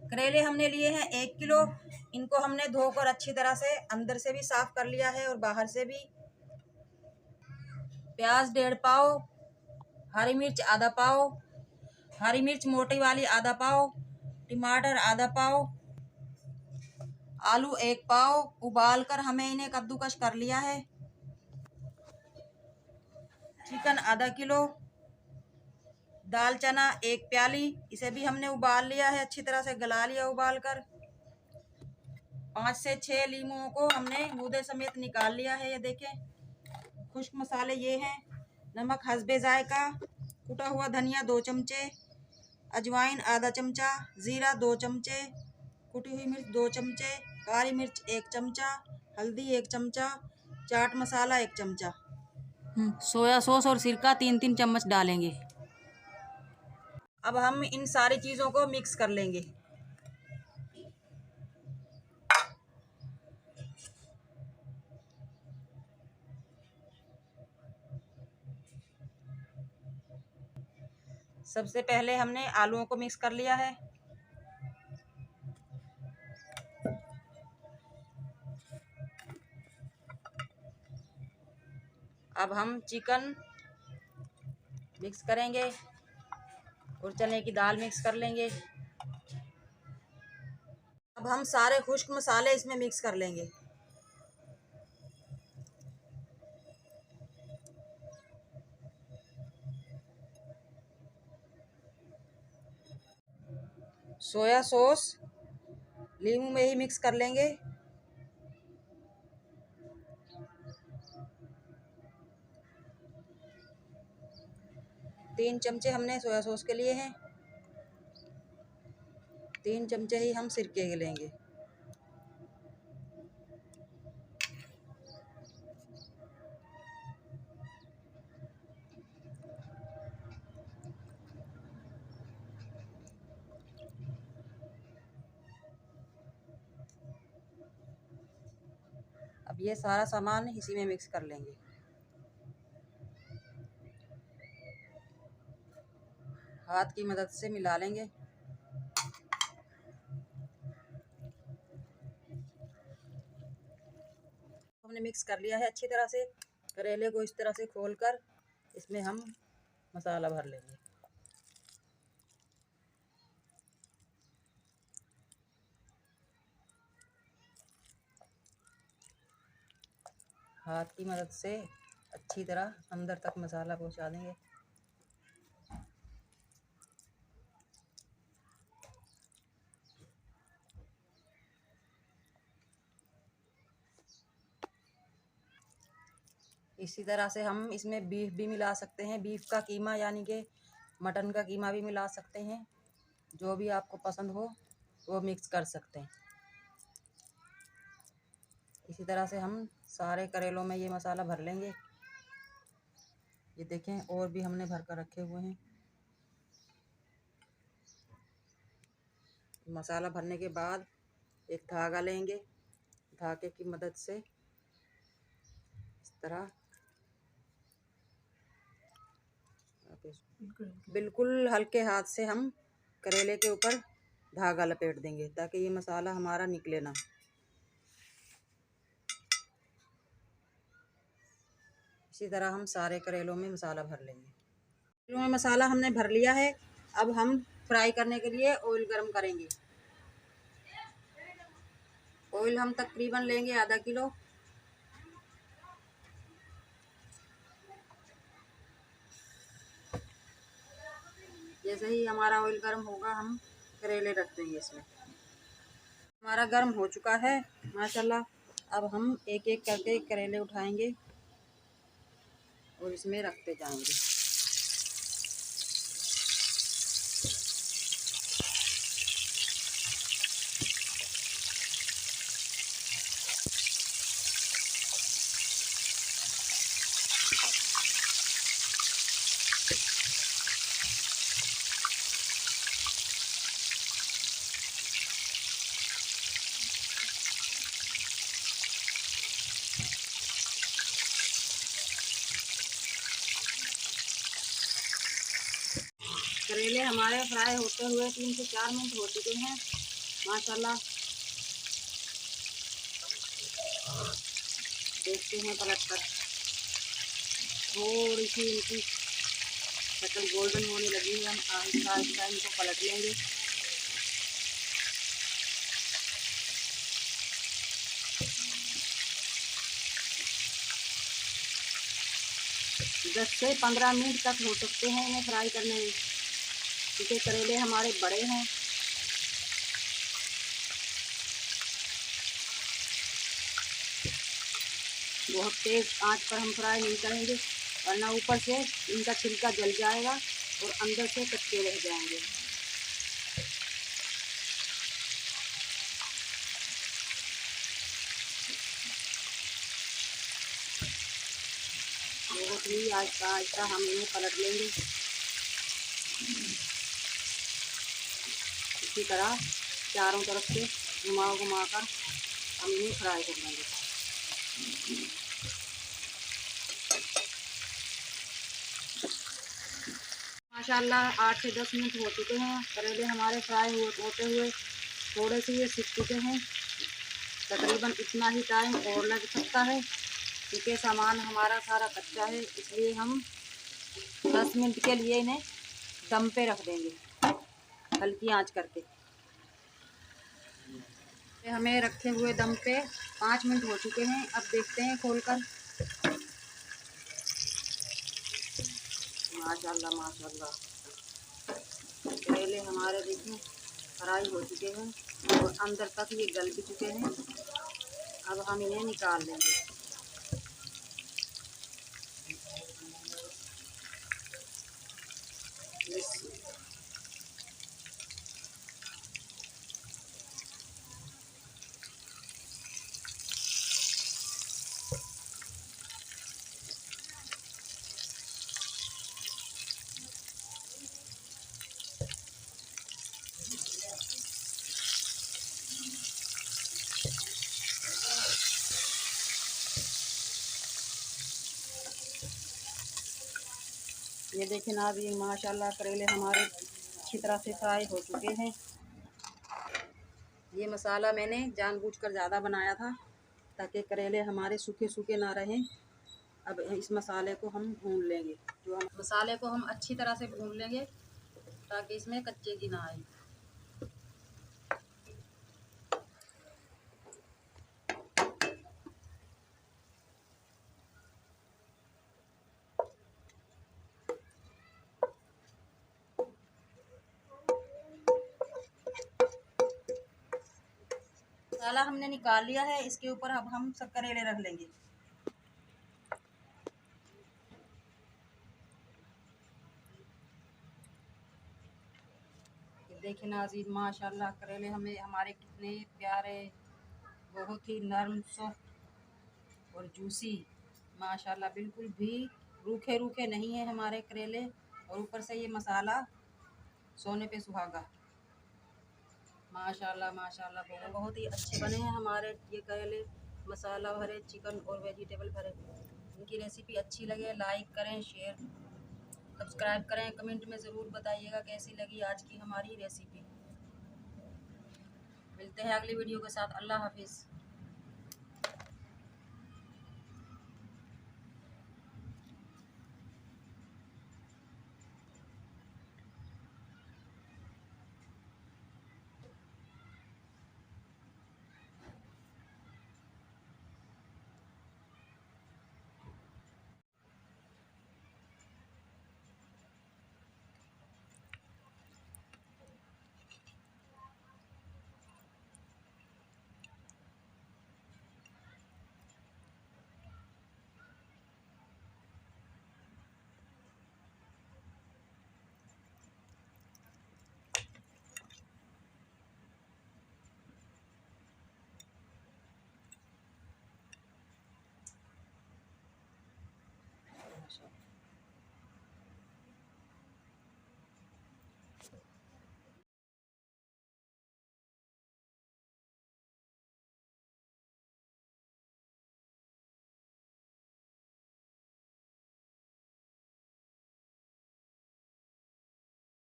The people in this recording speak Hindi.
करेले हमने लिए हैं 1 किलो। इनको हमने धोकर अच्छी तरह से अंदर से भी साफ कर लिया है और बाहर से भी। प्याज 1.5 पाव, हरी मिर्च आधा पाव, हरी मिर्च मोटी वाली आधा पाव, टमाटर आधा पाव, आलू 1 पाव। उबाल कर हमें इन्हें कद्दूकस कर लिया है। चिकन आधा किलो, दाल चना 1 प्याली, इसे भी हमने उबाल लिया है, अच्छी तरह से गला लिया उबाल कर। 5 से 6 लीमुओं को हमने गूदे समेत निकाल लिया है। ये देखें। खुश्क मसाले ये हैं: नमक हस्बे जायका, कुटा हुआ धनिया 2 चमचे, अजवाइन आधा चमचा, जीरा 2 चमचे, कुटी हुई मिर्च 2 चमचे, काली मिर्च 1 चमचा, हल्दी 1 चमचा, चाट मसाला 1 चमचा। सोया सॉस और सिरका 3-3 चम्मच डालेंगे। अब हम इन सारी चीज़ों को मिक्स कर लेंगे। सबसे पहले हमने आलूओं को मिक्स कर लिया है। अब हम चिकन मिक्स करेंगे और चने की दाल मिक्स कर लेंगे। अब हम सारे खुश्क मसाले इसमें मिक्स कर लेंगे। सोया सॉस लीमू में ही मिक्स कर लेंगे। तीन चमचे हमने सोया सॉस के लिए हैं। 3 चमचे ही हम सिरके के लेंगे। अब ये सारा सामान इसी में मिक्स कर लेंगे। हाथ की मदद से मिला लेंगे। हमने मिक्स कर लिया है अच्छी तरह से। करेले को इस तरह से खोलकर इसमें हम मसाला भर लेंगे। हाथ की मदद से अच्छी तरह अंदर तक मसाला पहुंचा देंगे। इसी तरह से हम इसमें बीफ भी मिला सकते हैं। बीफ का कीमा यानी कि मटन का कीमा भी मिला सकते हैं। जो भी आपको पसंद हो वो मिक्स कर सकते हैं। इसी तरह से हम सारे करेलों में ये मसाला भर लेंगे। ये देखें, और भी हमने भर कर रखे हुए हैं। मसाला भरने के बाद एक धागा लेंगे। धागे की मदद से इस तरह बिल्कुल हल्के हाथ से हम करेले के ऊपर धागा लपेट देंगे ताकि ये मसाला हमारा निकले ना। इसी तरह हम सारे करेलों में मसाला भर लेंगे। करेलों में मसाला हमने भर लिया है। अब हम फ्राई करने के लिए ऑयल गरम करेंगे। ऑयल हम तकरीबन लेंगे आधा किलो। जैसे ही हमारा ऑयल गर्म होगा हम करेले रख देंगे इसमें। हमारा गर्म हो चुका है माशाल्लाह। अब हम एक एक करके करेले उठाएंगे और इसमें रखते जाएंगे। करेले हमारे फ्राई होते हुए 3 से 4 मिनट हो चुके हैं। माशाल्लाह। देखते हैं पलट कर, थोड़ी सी इनकी शक्ल गोल्डन होने लगी है, हम आहिस्ता आहिस्ता इनको पलट लेंगे। दस से 15 मिनट तक हो सकते हैं इन्हें फ्राई करने में, क्योंकि करेले हमारे बड़े हैं। बहुत तेज़ आंच पर हम फ्राई नहीं करेंगे, वरना ऊपर से इनका छिलका जल जाएगा और अंदर से कच्चे रह जाएंगे। बहुत ही आहिस्ता आहिस्ता हम इन्हें पलट लेंगे। इसी तरह चारों तरफ से घुमा घुमा कर हम इन्हें फ्राई कर लेंगे। माशाल्लाह 8 से 10 मिनट हो चुके हैं, करेले हमारे फ्राई होते हुए थोड़े से ये सीख चुके हैं। तकरीबन इतना ही टाइम और लग सकता है, क्योंकि सामान हमारा सारा कच्चा है, इसलिए हम 10 मिनट के लिए इन्हें दम पे रख देंगे हल्की आंच करके। हमें रखे हुए दम पे 5 मिनट हो चुके हैं। अब देखते हैं खोलकर। माशाल्लाह माशाल्लाह, करेले हमारे देखिए फ्राई हो चुके हैं और अंदर तक ये गल भी चुके हैं। अब हम इन्हें निकाल लेंगे। ये देखें ना, अभी माशाल्लाह करेले हमारे अच्छी तरह से फ्राई हो चुके हैं। ये मसाला मैंने जानबूझकर ज़्यादा बनाया था ताकि करेले हमारे सूखे सूखे ना रहें। अब इस मसाले को हम भून लेंगे, जो हम मसाले को हम अच्छी तरह से भून लेंगे ताकि इसमें कच्चे की ना आए। मसाला हमने निकाल लिया है, इसके ऊपर अब हम सब करेले रख लेंगे। देखिए नाज़रीन, माशाल्लाह करेले हमारे कितने प्यारे, बहुत ही नरम सॉफ्ट और जूसी। माशाल्लाह बिल्कुल भी रूखे रूखे नहीं है हमारे करेले, और ऊपर से ये मसाला सोने पे सुहागा। माशाल्लाह माशाल्लाह बहुत ही अच्छे बने हैं हमारे ये करेले, मसाला भरे चिकन और वेजिटेबल भरे। इनकी रेसिपी अच्छी लगे लाइक करें, शेयर सब्सक्राइब करें, कमेंट में ज़रूर बताइएगा कैसी लगी आज की हमारी रेसिपी। मिलते हैं अगली वीडियो के साथ। अल्लाह हाफिज़।